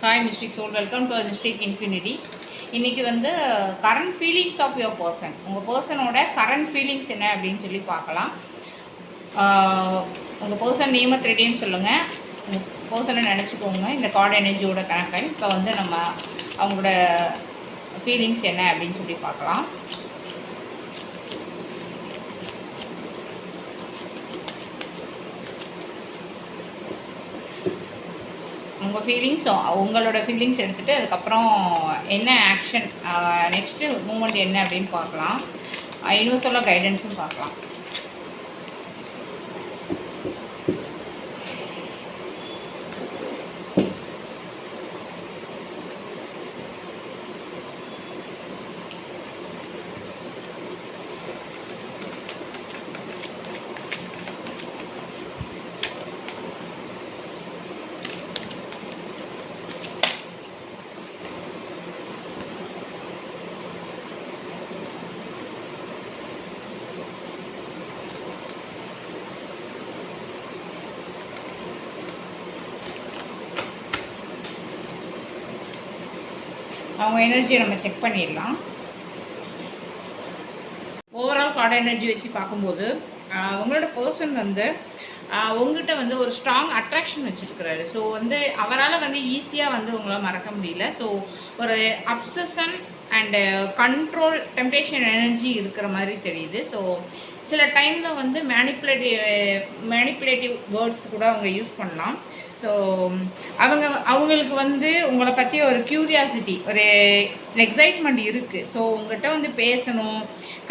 Hi mystic soul, welcome to mystic infinity. இன்றைக்கி வந்து current feelings of your person, உங்கள் பர்சனோட கரண்ட் ஃபீலிங்ஸ் என்ன அப்படின்னு சொல்லி பார்க்கலாம். உங்கள் பர்சன் நேமை 3 டைம் சொல்லுங்கள். உங்கள் பர்சனை நினச்சிக்கோங்க. இந்த கார்டு எனர்ஜியோட கனெக்ட் ஆகி இப்போ வந்து நம்ம அவங்களோட ஃபீலிங்ஸ் என்ன அப்படின்னு சொல்லி பார்க்கலாம். உங்கள் ஃபீலிங்ஸ், உங்களோட ஃபீலிங்ஸ் எடுத்துகிட்டு அதுக்கப்புறம் என்ன ஆக்ஷன், நெக்ஸ்ட்டு மூமெண்ட் என்ன அப்படின்னு பார்க்கலாம். யூனிவர்சலாக கைடன்ஸும் பார்க்கலாம். அவங்க எனர்ஜியை நம்ம செக் பண்ணிடலாம். ஓவரால் கார்டு எனர்ஜி வச்சு பார்க்கும்போது உங்களோட பர்சன் வந்து உங்கள்கிட்ட வந்து ஒரு ஸ்ட்ராங் அட்ராக்ஷன் வச்சுருக்கிறாரு. ஸோ வந்து அவரால் வந்து ஈஸியாக வந்து உங்களால் மறக்க முடியல. ஸோ ஒரு obsession and control, temptation energy இருக்கிற மாதிரி தெரியுது. ஸோ சில டைமில் வந்து மேனிப்புலேட்டிவ் வேர்ட்ஸ் கூட அவங்க யூஸ் பண்ணலாம். ஸோ அவங்களுக்கு வந்து உங்களை பற்றி ஒரு க்யூரியாசிட்டி, ஒரு எக்ஸைட்மெண்ட் இருக்குது. ஸோ உங்கள்கிட்ட வந்து பேசணும்,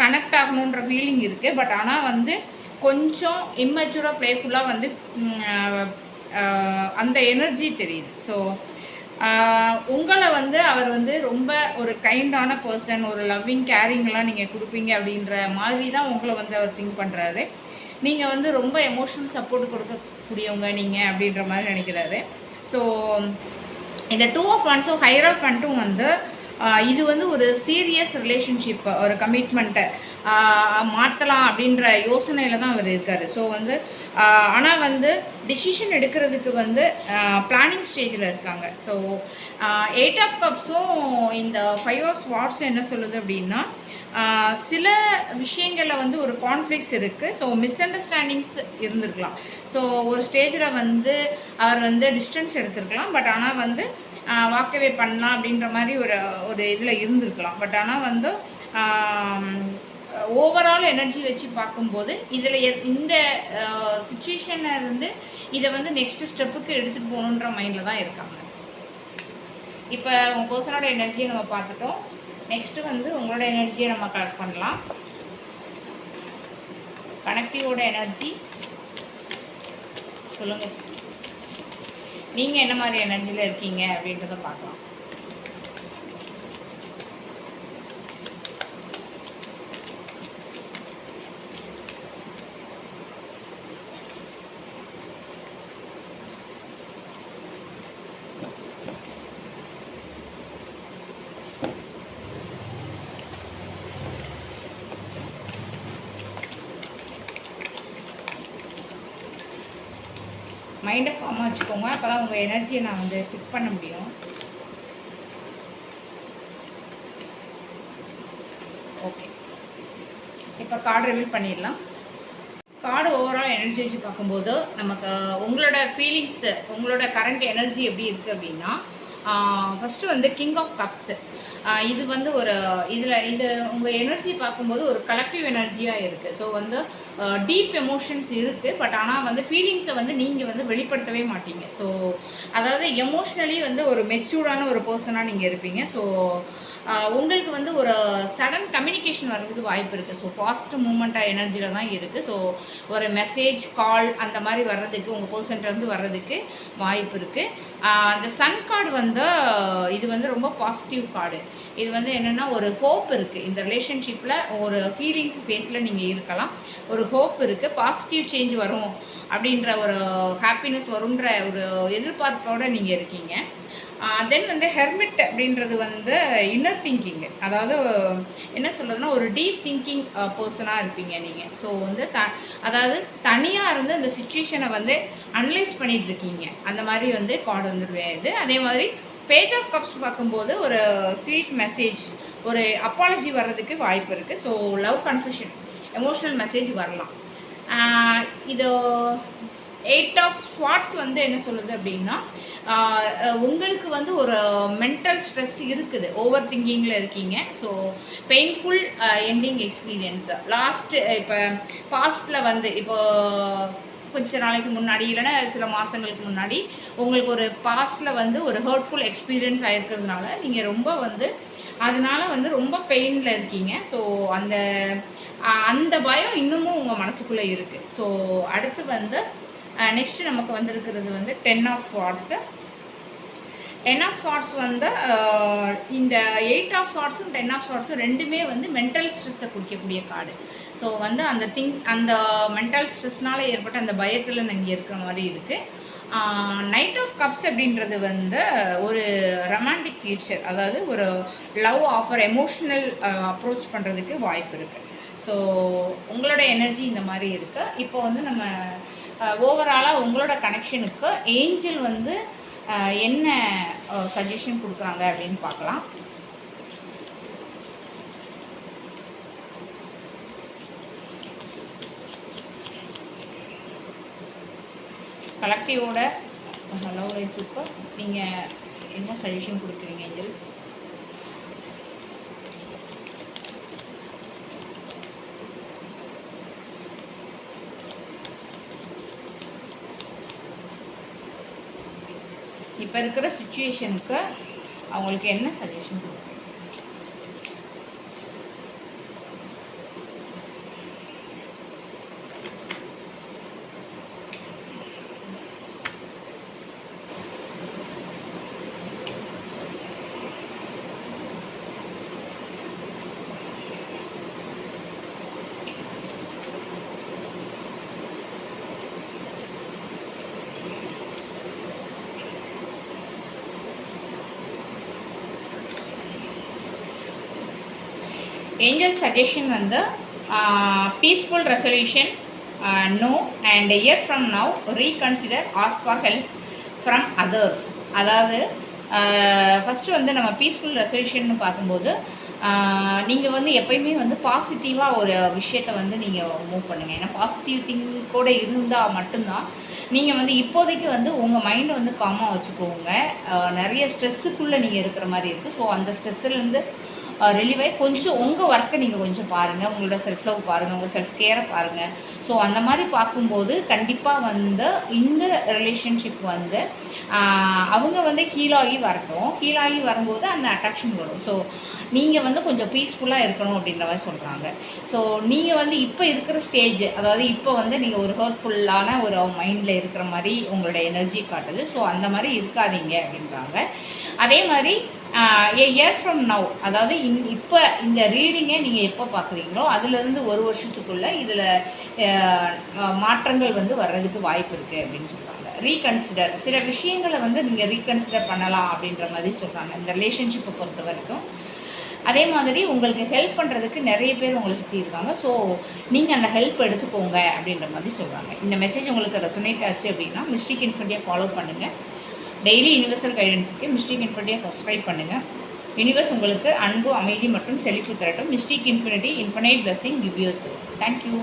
கனெக்ட் ஆகணுன்ற ஃபீலிங் இருக்குது. பட் ஆனால் வந்து கொஞ்சம் இம்மெச்சூராக, ப்ளேஃபுல்லாக வந்து அந்த எனர்ஜி தெரியுது. ஸோ உங்களை வந்து அவர் வந்து ரொம்ப ஒரு கைண்டான பர்சன், ஒரு லவ்விங், கேரிங்லாம் நீங்கள் கொடுப்பீங்க அப்படின்ற மாதிரி தான் உங்களை வந்து அவர் திங்க் பண்ணுறாரு. நீங்கள் வந்து ரொம்ப எமோஷனல் சப்போர்ட் கொடுக்கக்கூடியவங்க நீங்கள் அப்படின்ற மாதிரி நினைக்கிறாரு. ஸோ இந்த 2 of Wands, ஹையராஃபண்ட்டும் வந்து இது வந்து ஒரு சீரியஸ் ரிலேஷன்ஷிப், ஒரு கமிட்மெண்ட்டை மாற்றலாம் அப்படின்ற யோசனையில் தான் அவர் இருக்கார். ஸோ வந்து ஆனால் வந்து டிசிஷன் எடுக்கிறதுக்கு வந்து பிளானிங் ஸ்டேஜில் இருக்காங்க. ஸோ 8 of Cupsம் இந்த 5 of Swords என்ன சொல்லுது அப்படின்னா, சில விஷயங்களில் வந்து ஒரு கான்ஃப்ளிக்ஸ் இருக்குது. ஸோ மிஸ் அண்டர்ஸ்டாண்டிங்ஸ் இருந்திருக்கலாம். ஸோ ஒரு ஸ்டேஜில் வந்து அவர் வந்து டிஸ்டன்ஸ் எடுத்திருக்கலாம். பட் ஆனால் வந்து வாக்கவே பண்ணலாம் அப்படின்ற மாதிரி ஒரு இதில் இருந்திருக்கலாம். பட் ஆனால் வந்து ஓவரால் எனர்ஜி வச்சு பார்க்கும்போது இதில் இந்த சிச்சுவேஷனில் இருந்து இதை வந்து நெக்ஸ்ட் ஸ்டெப்புக்கு எடுத்துகிட்டு போகணுன்ற மைண்டில் தான் இருக்காங்க. இப்போ உங்கள் பர்சனோட எனர்ஜியை நம்ம பார்த்துட்டோம். நெக்ஸ்ட்டு வந்து உங்களோட எனர்ஜியை நம்ம கலெக்ட் பண்ணலாம். கனெக்டிவோட எனர்ஜி சொல்லுங்கள், நீங்கள் என்ன மாதிரி எனர்ஜியில் இருக்கீங்க அப்படின்றத பார்க்கலாம். மைண்டை ஃபார்மாக வச்சுக்கோங்க. அப்போ தான் உங்கள் எனர்ஜியை நான் வந்து பிக் பண்ண முடியும். ஓகே, இப்போ கார்டு ரிவீல் பண்ணிடலாம். கார்டு ஓவரால் எனர்ஜி வச்சு பார்க்கும்போது நமக்கு உங்களோட ஃபீலிங்ஸு, உங்களோட கரண்ட் எனர்ஜி எப்படி இருக்குது அப்படின்னா, ஃபஸ்ட்டு வந்து கிங் ஆஃப் கப்ஸு. இது வந்து ஒரு இது உங்கள் எனர்ஜி பார்க்கும்போது ஒரு கலெக்டிவ் எனர்ஜியாக இருக்குது. ஸோ வந்து டீப் எமோஷன்ஸ் இருக்குது. பட் ஆனால் வந்து ஃபீலிங்ஸை வந்து நீங்கள் வந்து வெளிப்படுத்தவே மாட்டீங்க. ஸோ அதாவது எமோஷ்னலி வந்து ஒரு மெச்சூர்டான ஒரு பர்சனாக நீங்கள் இருப்பீங்க. ஸோ உங்களுக்கு வந்து ஒரு சடன் கம்யூனிகேஷன் வர்றதுக்கு வாய்ப்பு இருக்குது. ஸோ ஃபாஸ்ட் மூமெண்ட்டாக எனர்ஜியில் தான் இருக்குது. ஸோ ஒரு மெசேஜ், கால் அந்த மாதிரி வர்றதுக்கு, உங்கள் பர்சன்லேருந்து வர்றதுக்கு வாய்ப்பு இருக்குது. அந்த சன் கார்டு வந்து இது வந்து ரொம்ப பாசிட்டிவ் கார்டு. இது வந்து என்னென்னா ஒரு ஹோப் இருக்குது. இந்த ரிலேஷன்ஷிப்பில் ஒரு ஃபீலிங்ஸ் ஃபேஸில் நீங்கள் இருக்கலாம். ஒரு ஹோப் இருக்குது, பாசிட்டிவ் சேஞ்ச் வரும் அப்படின்ற ஒரு ஹாப்பினஸ் வரும்ன்ற ஒரு எதிர்பார்ப்போடு நீங்கள் இருக்கீங்க. தென் வந்து ஹெர்மிட் அப்படின்றது வந்து இன்னர் திங்கிங்கு, அதாவது என்ன சொல்கிறதுனா ஒரு டீப் திங்கிங் பர்சனாக இருப்பீங்க நீங்கள். ஸோ வந்து அதாவது தனியாக இருந்து அந்த சுச்சுவேஷனை வந்து அனலைஸ் பண்ணிகிட்ருக்கீங்க. அந்த மாதிரி வந்து கார்டு வந்துடுவேன் இது. அதே மாதிரி பேஜ் ஆஃப் கப்ஸ் பார்க்கும்போது ஒரு ஸ்வீட் மெசேஜ், ஒரு அப்பாலஜி வர்றதுக்கு வாய்ப்பு இருக்குது. So love confession, emotional message வரலாம். இது 8 ஆஃப் ஸ்வாட்ஸ் வந்து என்ன சொல்லுது அப்படின்னா, உங்களுக்கு வந்து ஒரு மென்டல் ஸ்ட்ரெஸ் இருக்குது, ஓவர் திங்கிங்கில் இருக்கீங்க. ஸோ பெயின்ஃபுல் எண்டிங் எக்ஸ்பீரியன்ஸ் இப்போ பாஸ்ட்டில் வந்து இப்போ கொஞ்ச நாளைக்கு முன்னாடி இல்லைன்னா சில மாதங்களுக்கு முன்னாடி உங்களுக்கு ஒரு பாஸ்ட்டில் வந்து ஒரு ஹர்ட்ஃபுல் எக்ஸ்பீரியன்ஸ் ஆகிருக்கிறதுனால நீங்கள் ரொம்ப வந்து அதனால் வந்து ரொம்ப பெயினில் இருக்கீங்க. ஸோ அந்த பயம் இன்னமும் உங்கள் மனசுக்குள்ளே இருக்குது. ஸோ அடுத்து வந்து நெக்ஸ்ட்டு நமக்கு வந்திருக்கிறது வந்து 10 ஆஃப் ஸ்வாட்ஸு. 10 ஆஃப் ஸ்வாட்ஸ் வந்து இந்த 8 ஆஃப் ஸ்வாட்ஸும் 10 ஆஃப் ஸ்வாட்ஸும் ரெண்டுமே வந்து மென்டல் ஸ்ட்ரெஸ்ஸை குறிக்கக்கூடிய கார்டு. ஸோ வந்து அந்த மென்டல் ஸ்ட்ரெஸ்னால் ஏற்பட்ட அந்த பயத்தில் நீங்கள் இருக்கிற மாதிரி இருக்குது. நைட் ஆஃப் கப்ஸ் அப்படின்றது வந்து ஒரு ரொமான்டிக் ஃபியூச்சர், அதாவது ஒரு லவ் ஆஃபர், எமோஷ்னல் அப்ரோச் பண்ணுறதுக்கு வாய்ப்பு இருக்குது. ஸோ உங்களோட எனர்ஜி இந்த மாதிரி இருக்குது. இப்போ வந்து நம்ம ஓவராலாக உங்களோட கனெக்ஷனுக்கு ஏஞ்சல் வந்து என்ன சஜஷன் கொடுக்குறாங்க அப்படின்னு பார்க்கலாம். கலெக்டிவோட லவ் லைஃபுக்கு நீங்கள் என்ன சஜஷன் கொடுக்குறீங்க ஏஞ்சல்ஸ்? இப்போ இருக்கிற சிச்சுவேஷனுக்கு அவங்களுக்கு என்ன சஜஷன் கொடுக்குறீங்க? ஏஞ்சல் சஜஷன் வந்து peaceful resolution, no, and year from now reconsider, ask for help from others. அதாவது ஃபஸ்ட்டு வந்து நம்ம பீஸ்ஃபுல் ரெசல்யூஷன் பார்க்கும்போது நீங்கள் வந்து எப்பயுமே வந்து பாசிட்டிவாக ஒரு விஷயத்தை வந்து நீங்கள் மூவ் பண்ணுங்கள். ஏன்னா பாசிட்டிவ் திங்கோட இருந்தால் மட்டும்தான் நீங்கள் வந்து இப்போதைக்கு வந்து உங்கள் மைண்டை வந்து காமாக வச்சுக்கோங்க. நிறைய ஸ்ட்ரெஸ்ஸுக்குள்ளே நீங்கள் இருக்கிற மாதிரி இருக்குது. ஸோ அந்த ஸ்ட்ரெஸ்ஸுலேருந்து ரிலீவ் ஆகி கொஞ்சம் உங்கள் ஒர்க்கை நீங்கள் கொஞ்சம் பாருங்கள், உங்களோட செல்ஃப் லவ் பாருங்கள், உங்கள் செல்ஃப் கேரை பாருங்கள். ஸோ அந்த மாதிரி பார்க்கும்போது கண்டிப்பாக வந்து இந்த ரிலேஷன்ஷிப் வந்து அவங்க வந்து ஹீலாகி வரட்டும். ஹீலாகி வரும்போது அந்த அட்ராக்ஷன் வரும். ஸோ நீங்கள் வந்து கொஞ்சம் பீஸ்ஃபுல்லாக இருக்கணும் அப்படின்ற மாதிரி சொல்கிறாங்க. ஸோ நீங்கள் வந்து இப்போ இருக்கிற ஸ்டேஜ், அதாவது இப்போ வந்து நீங்கள் ஒரு ஹர்ட்ஃபுல்லான ஒரு மைண்டில் இருக்கிற மாதிரி உங்களோட எனர்ஜி காட்டுது. ஸோ அந்த மாதிரி இருக்காதீங்க அப்படின்றாங்க. அதே மாதிரி ஏ இயர் ஃப்ரம் நவ், அதாவது இப்போ இந்த ரீடிங்கை நீங்கள் எப்போ பார்க்குறீங்களோ அதுலேருந்து ஒரு வருஷத்துக்குள்ளே இதில் மாற்றங்கள் வந்து வர்றதுக்கு வாய்ப்பு இருக்குது அப்படின்னு சொல்கிறாங்க. ரீகன்சிடர், சில விஷயங்களை வந்து நீங்கள் ரீகன்சிடர் பண்ணலாம் அப்படின்ற மாதிரி சொல்கிறாங்க இந்த ரிலேஷன்ஷிப்பை பொறுத்த வரைக்கும். அதே மாதிரி உங்களுக்கு ஹெல்ப் பண்ணுறதுக்கு நிறைய பேர் உங்களை சுற்றி இருக்காங்க. ஸோ நீங்கள் அந்த ஹெல்ப் எடுத்துக்கோங்க அப்படின்ற மாதிரி சொல்கிறாங்க. இந்த மெசேஜ் உங்களுக்கு ரெசனேட் ஆச்சு அப்படின்னா மிஸ்டிக் இன்ஃபினிட்டியை ஃபாலோ பண்ணுங்கள். டெய்லி யூனிவர்சல் கைடன்ஸுக்கு மிஸ்டிக் இன்ஃபினிட்டியை சப்ஸ்கிரைப் பண்ணுங்கள். யூனிவர்ஸ் உங்களுக்கு அன்பு, அமைதி மற்றும் செழிப்பு தரட்டும். Mystic infinity, infinite blessing give you. Thank you.